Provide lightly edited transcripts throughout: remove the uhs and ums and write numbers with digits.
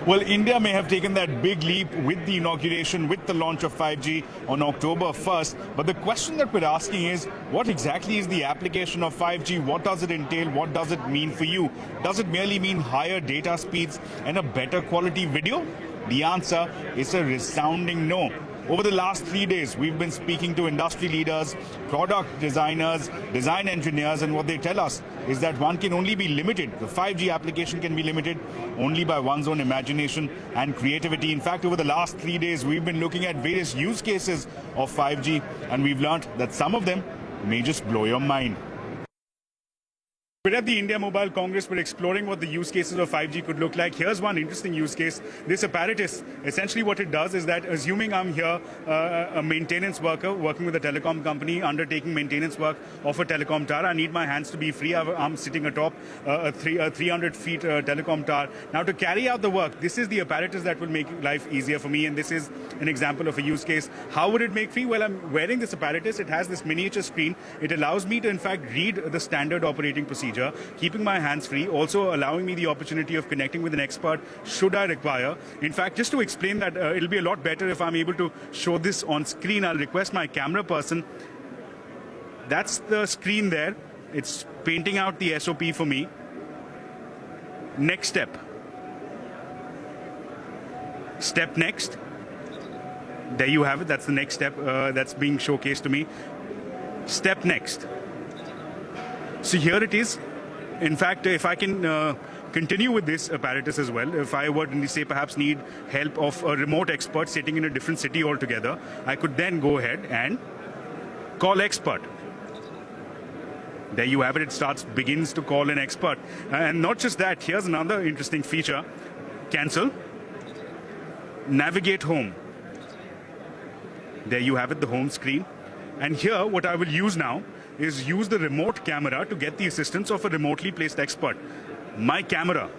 Well, India may have taken that big leap with the inauguration, with the launch of 5G on October 1st. But the question that we're asking is, what exactly is the application of 5G? What does it entail? What does it mean for you? Does it merely mean higher data speeds and a better quality video? The answer is a resounding no. Over the last 3 days, we've been speaking to industry leaders, product designers, design engineers, and what they tell us is that one can only be limited. The 5G application can be limited only by one's own imagination and creativity. In fact, over the last 3 days, we've been looking at various use cases of 5G, and we've learned that some of them may just blow your mind. We're at the India Mobile Congress. We're exploring what the use cases of 5G could look like. Here's one interesting use case. This apparatus, essentially what it does is that, assuming I'm here, a maintenance worker working with a telecom company, undertaking maintenance work of a telecom tower, I need my hands to be free. I'm sitting atop a 300 feet telecom tower. Now, to carry out the work, this is the apparatus that will make life easier for me, and this is an example of a use case. How would it make free? Well, I'm wearing this apparatus. It has this miniature screen. It allows me to, in fact, read the standard operating procedure, keeping my hands free, also allowing me the opportunity of connecting with an expert should I require. In fact, just to explain that, it'll be a lot better if I'm able to show this on screen. I'll request my camera person. That's the screen there. It's painting out the SOP for me. Next step. Step next. There you have it. That's the next step that's being showcased to me. Step next. So here it is. In fact, if I can continue with this apparatus as well, if I were to say perhaps need help of a remote expert sitting in a different city altogether, I could then go ahead and call expert. There you have it. It begins to call an expert. And not just that, here's another interesting feature. Cancel. Navigate home. There you have it, the home screen. And here, what I will use now is use the remote camera to get the assistance of a remotely placed expert. My camera.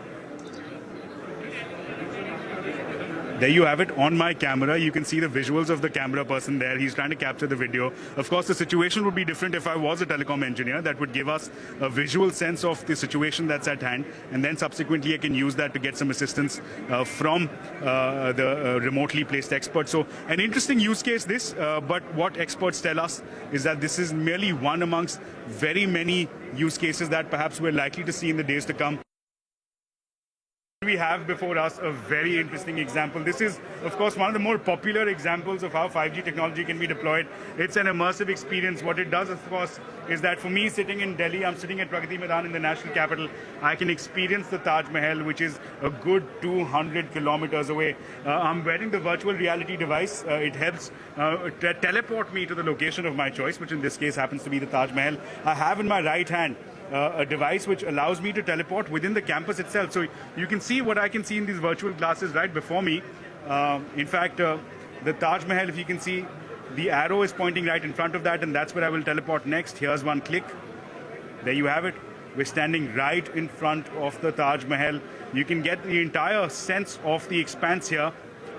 There you have it on my camera. You can see the visuals of the camera person there. He's trying to capture the video. Of course, the situation would be different if I was a telecom engineer. That would give us a visual sense of the situation that's at hand. And then subsequently, I can use that to get some assistance from the remotely placed expert. So an interesting use case this, but what experts tell us is that this is merely one amongst very many use cases that perhaps we're likely to see in the days to come. We have before us a very interesting example. This is, of course, one of the more popular examples of how 5G technology can be deployed. It's an immersive experience. What it does, of course, is that for me sitting in Delhi, I'm sitting at Pragati Maidan in the national capital, I can experience the Taj Mahal, which is a good 200 kilometers away. I'm wearing the virtual reality device. It helps teleport me to the location of my choice, which in this case happens to be the Taj Mahal. I have in my right hand a device which allows me to teleport within the campus itself. So you can see what I can see in these virtual glasses right before me. In fact, the Taj Mahal, if you can see, the arrow is pointing right in front of that, and that's where I will teleport next. Here's one click. There you have it. We're standing right in front of the Taj Mahal. You can get the entire sense of the expanse here,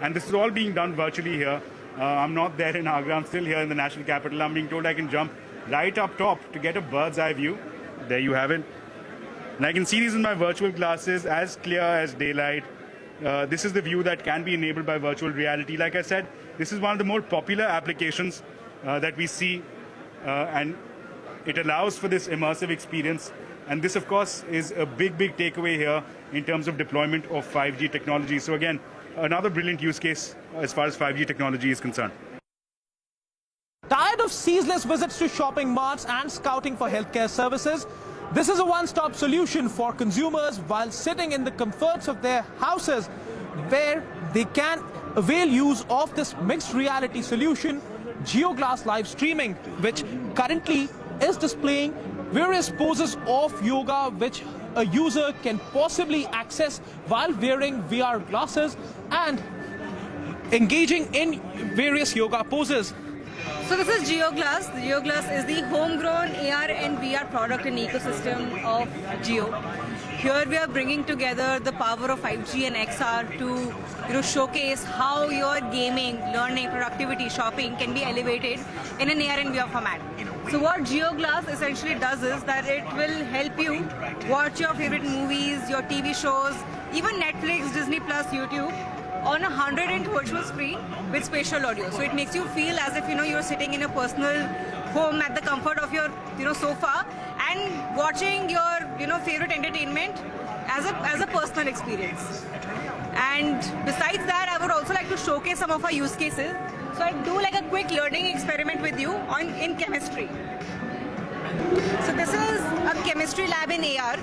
and this is all being done virtually here. I'm not there in Agra. I'm still here in the national capital. I'm being told I can jump right up top to get a bird's eye view. There you have it. And I can see these in my virtual glasses, as clear as daylight. This is the view that can be enabled by virtual reality. Like I said, this is one of the more popular applications that we see, and it allows for this immersive experience. And this, of course, is a big, big takeaway here in terms of deployment of 5G technology. So again, another brilliant use case as far as 5G technology is concerned. Tired of ceaseless visits to shopping marts and scouting for healthcare services? This is a one-stop solution for consumers while sitting in the comforts of their houses, where they can avail use of this mixed reality solution, Jio Glass live streaming, which currently is displaying various poses of yoga which a user can possibly access while wearing VR glasses and engaging in various yoga poses. So this is Jio Glass. Jio Glass is the homegrown AR and VR product and ecosystem of Jio. Here we are bringing together the power of 5G and XR to showcase how your gaming, learning, productivity, shopping can be elevated in an AR and VR format. So what Jio Glass essentially does is that it will help you watch your favorite movies, your TV shows, even Netflix, Disney Plus, YouTube on a 100-inch virtual screen with spatial audio. So it makes you feel as if you're sitting in a personal home at the comfort of your sofa and watching your favorite entertainment as a personal experience. And besides that, I would also like to showcase some of our use cases. So I'll do like a quick learning experiment with you in chemistry. So this is a chemistry lab in AR.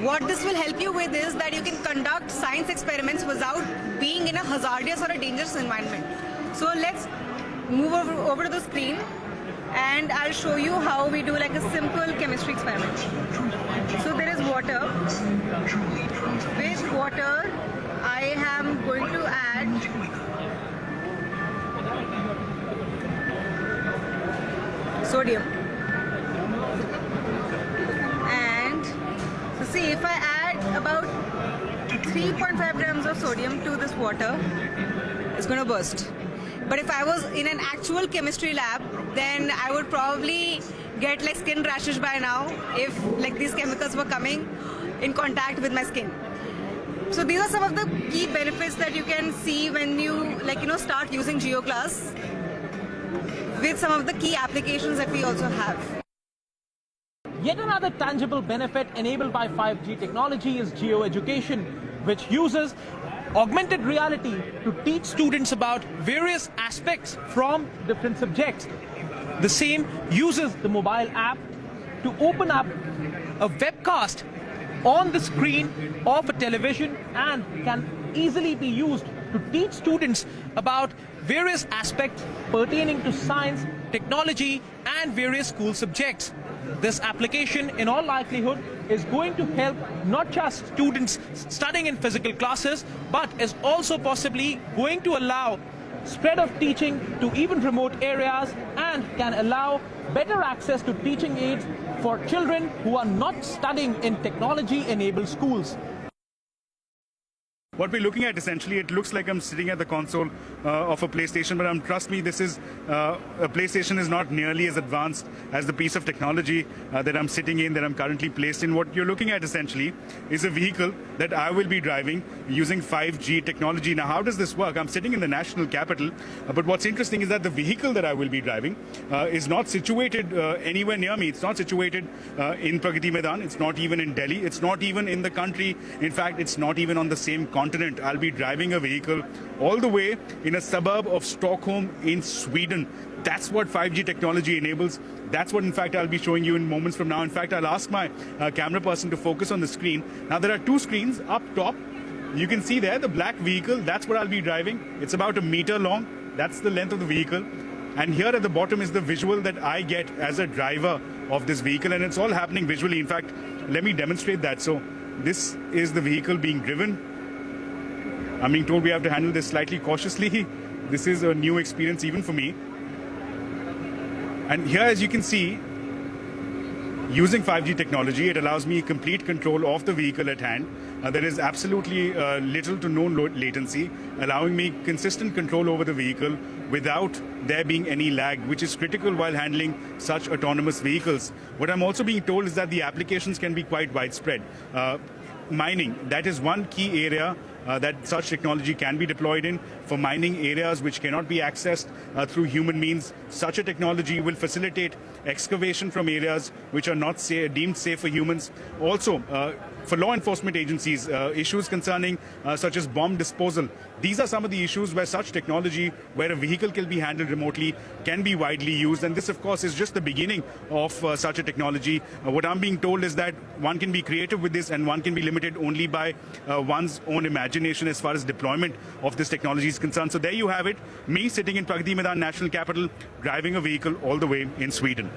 What this will help you with is that you can conduct science experiments without being in a hazardous or a dangerous environment. So let's move over to the screen and I'll show you how we do like a simple chemistry experiment. So there is water. With water, I am going to add sodium. And so see, if I add about 3.5 grams of sodium to this water, it's going to burst. But if I was in an actual chemistry lab, then I would probably get like skin rashes by now if like these chemicals were coming in contact with my skin. So these are some of the key benefits that you can see when you start using Jio Glass, with some of the key applications that we also have. Yet another tangible benefit enabled by 5G technology is Jio Education, which uses augmented reality to teach students about various aspects from different subjects. The same uses the mobile app to open up a webcast on the screen of a television and can easily be used to teach students about various aspects pertaining to science, technology, and various school subjects. This application, in all likelihood, is going to help not just students studying in physical classes, but is also possibly going to allow spread of teaching to even remote areas and can allow better access to teaching aids for children who are not studying in technology-enabled schools. What we're looking at, essentially, it looks like I'm sitting at the console of a PlayStation, but trust me, this is a PlayStation is not nearly as advanced as the piece of technology that I'm sitting in, that I'm currently placed in. What you're looking at, essentially, is a vehicle that I will be driving using 5G technology. Now, how does this work? I'm sitting in the national capital, but what's interesting is that the vehicle that I will be driving is not situated anywhere near me. It's not situated in Pragati Maidan. It's not even in Delhi. It's not even in the country. In fact, it's not even on the same continent. I'll be driving a vehicle all the way in a suburb of Stockholm in Sweden. That's what 5G technology enables. That's what, in fact, I'll be showing you in moments from now. In fact, I'll ask my camera person to focus on the screen. Now, there are two screens up top. You can see there the black vehicle. That's what I'll be driving. It's about 1 meter long. That's the length of the vehicle. And here at the bottom is the visual that I get as a driver of this vehicle. And it's all happening visually. In fact, let me demonstrate that. So this is the vehicle being driven. I'm being told we have to handle this slightly cautiously. This is a new experience even for me. And here, as you can see, using 5G technology, it allows me complete control of the vehicle at hand. There is absolutely little to no latency, allowing me consistent control over the vehicle without there being any lag, which is critical while handling such autonomous vehicles. What I'm also being told is that the applications can be quite widespread. Mining, that is one key area that such technology can be deployed in. For mining areas which cannot be accessed through human means, such a technology will facilitate excavation from areas which are not deemed safe for humans. Also, for law enforcement agencies, issues concerning such as bomb disposal. These are some of the issues where such technology, where a vehicle can be handled remotely, can be widely used. And this, of course, is just the beginning of such a technology. What I'm being told is that one can be creative with this and one can be limited only by one's own imagination as far as deployment of this technology is concerned. So there you have it, me sitting in Pragati Maidan National Capital, driving a vehicle all the way in Sweden.